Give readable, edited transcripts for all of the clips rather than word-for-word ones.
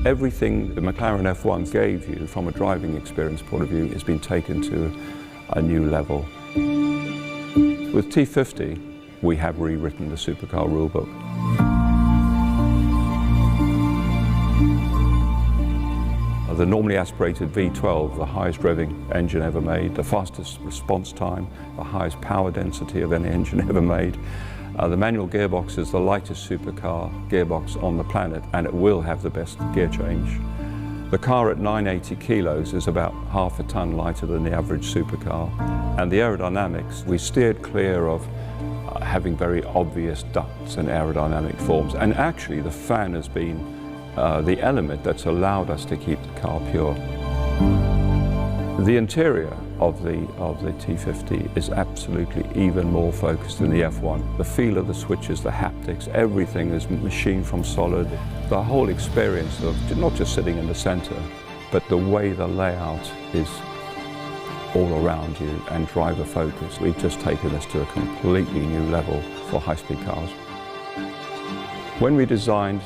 Everything the McLaren F1 gave you from a driving experience point of view has been taken to a new level. With T.50, we have rewritten the supercar rulebook. The normally aspirated V12, the highest revving engine ever made, the fastest response time, the highest power density of any engine ever made. The manual gearbox is the lightest supercar gearbox on the planet, and it will have the best gear change. The car at 980 kilos is about half a ton lighter than the average supercar. And the aerodynamics, we steered clear of having very obvious ducts and aerodynamic forms. And actually the fan has been the element that's allowed us to keep the car pure. The interior of the T.50 is absolutely even more focused than the F1. The feel of the switches, the haptics, everything is machined from solid. The whole experience of not just sitting in the center, but the way the layout is all around you and driver focused. We've just taken this to a completely new level for high-speed cars. When we designed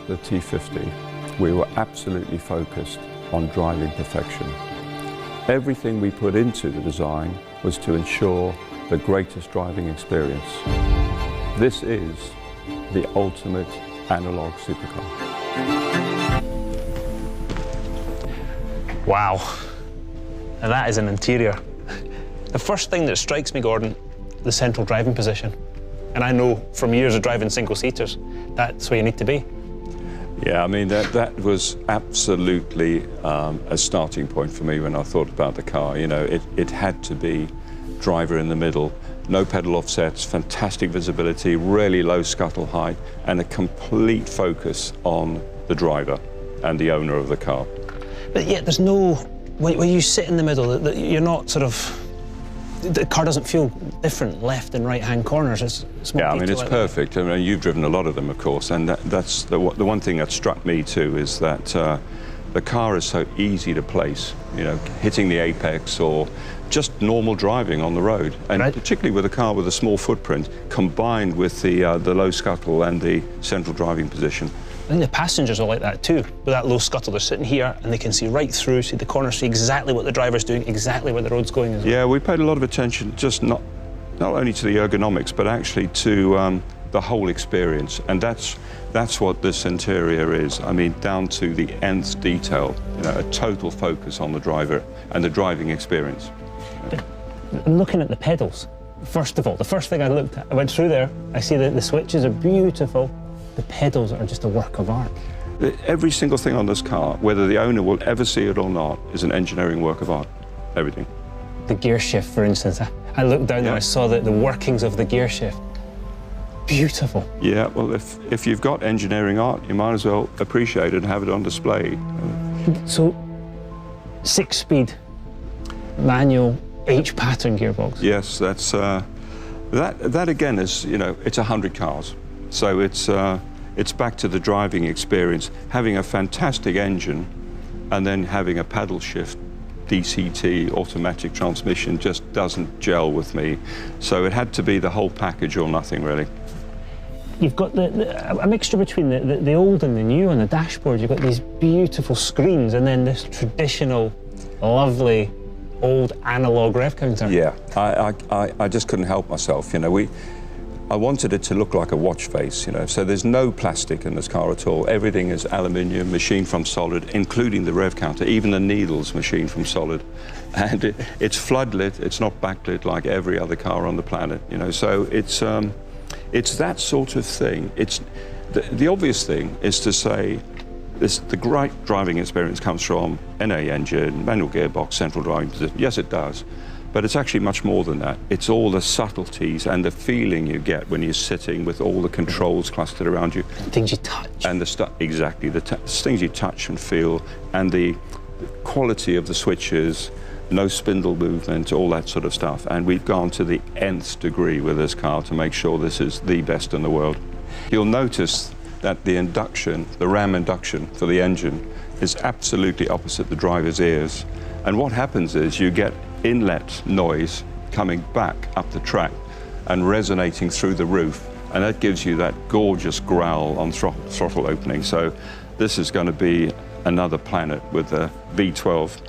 the T.50, we were absolutely focused on driving perfection. Everything we put into the design was to ensure the greatest driving experience. This is the ultimate analog supercar. Wow, now that is an interior. The first thing that strikes me, Gordon, the central driving position. And I know from years of driving single-seaters, that's where you need to be. Yeah, I mean, that was absolutely a starting point for me when I thought about the car. You know, it had to be driver in the middle, no pedal offsets, fantastic visibility, really low scuttle height, and a complete focus on the driver and the owner of the car. But yet there's no, when you sit in the middle, you're not sort of, the car doesn't feel different left and right-hand corners. It's yeah, I mean, it's perfect. I mean, you've driven a lot of them, of course, and that's the one thing that struck me too is that the car is so easy to place, you know, hitting the apex or just normal driving on the road, and particularly with a car with a small footprint, combined with the low scuttle and the central driving position. I think the passengers are like that too. With that low scuttle, they're sitting here and they can see right through, see the corner, see exactly what the driver's doing, exactly where the road's going as well. Yeah, we paid a lot of attention, just not only to the ergonomics, but actually to the whole experience. And that's what this interior is. I mean, down to the nth detail, you know, a total focus on the driver and the driving experience. I'm looking at the pedals. First of all, the first thing I looked at, I went through there, I see that the switches are beautiful. The pedals are just a work of art. Every single thing on this car, whether the owner will ever see it or not, is an engineering work of art. Everything. The gear shift, for instance, I looked down there, I saw the workings of the gear shift. Beautiful. Yeah, well, if you've got engineering art, you might as well appreciate it and have it on display. So, 6-speed, manual, H-pattern gearbox. Yes, that's, that again is, you know, it's 100 cars. So it's back to the driving experience, having a fantastic engine and then having a paddle shift DCT automatic transmission just doesn't gel with me. So it had to be the whole package or nothing, really. You've got a mixture between the old and the new on the dashboard. You've got these beautiful screens and then this traditional, lovely, old analog rev counter. Yeah, I just couldn't help myself, you know. I wanted it to look like a watch face, you know, so there's no plastic in this car at all. Everything is aluminium, machined from solid, including the rev counter, even the needles machined from solid. And it's floodlit, it's not backlit like every other car on the planet, you know, so it's that sort of thing. It's the obvious thing is to say the great driving experience comes from NA engine, manual gearbox, central driving position. Yes, it does. But it's actually much more than that. It's all the subtleties and the feeling you get when you're sitting with all the controls clustered around you. Things you touch. And exactly, the things you touch and feel, and the quality of the switches, no spindle movement, all that sort of stuff. And we've gone to the nth degree with this car to make sure this is the best in the world. You'll notice that the induction, the ram induction for the engine, is absolutely opposite the driver's ears. And what happens is you get inlet noise coming back up the track and resonating through the roof, and that gives you that gorgeous growl on throttle opening. So this is going to be another planet with a V12